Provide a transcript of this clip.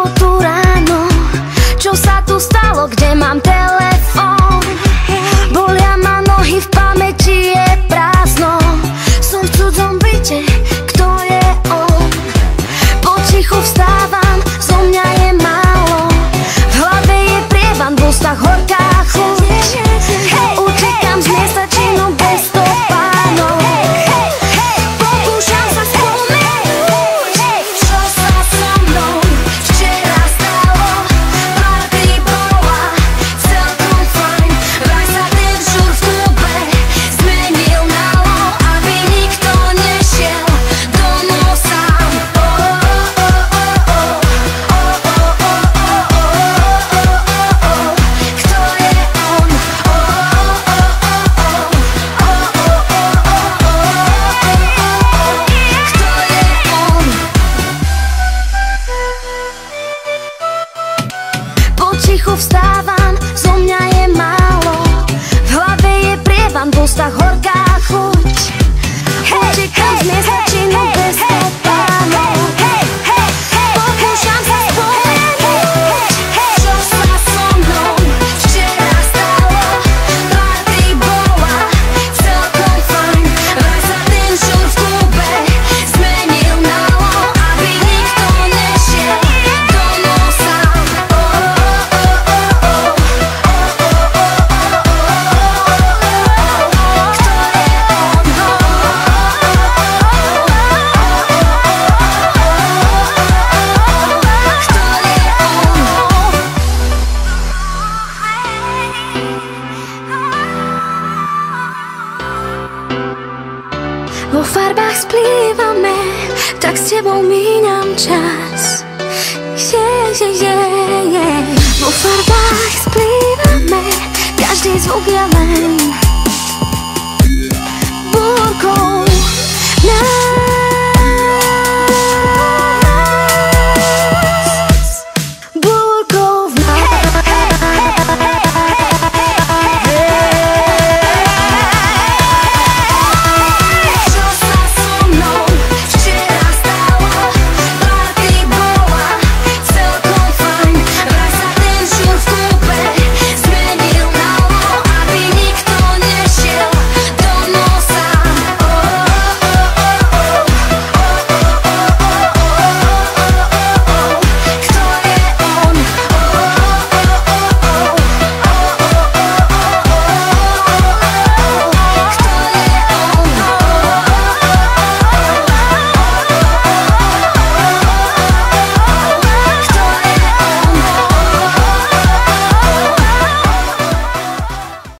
sobotu ráno. Čo sa tu stalo, kde mám telefón? Bolia ma nohy, v pamäti je prázdno. Som v cudzom byte, kto je on? Potichu vstávam, zo mňa je málo. V hlave je prievan, v ústach horká chuť. Utekám z miesta činu bez stopánov. Pokúšam sa spomenúť, čo sa so mnou včera stalo. Party bola celkom fajn, vraj sa ten žur v klube zmenil na lo, aby nikto nešiel domov sám. Kto je on? Kto je on? Potichu vstávam, zo mňa je málo. V hlave je prievan, v ústach horká chuť. Utekám z miesta činu bez stopánov. Pokúšam sa spomenúť, čo sa so mnou včera stalo. Party bola celkom fajn, vraj sa ten žur v klube zmenil na lo, aby nikto nešiel domov sám. Vo farbách splývame, tak s tebou míňam čas. Vo farbách splývame, každý zvuk je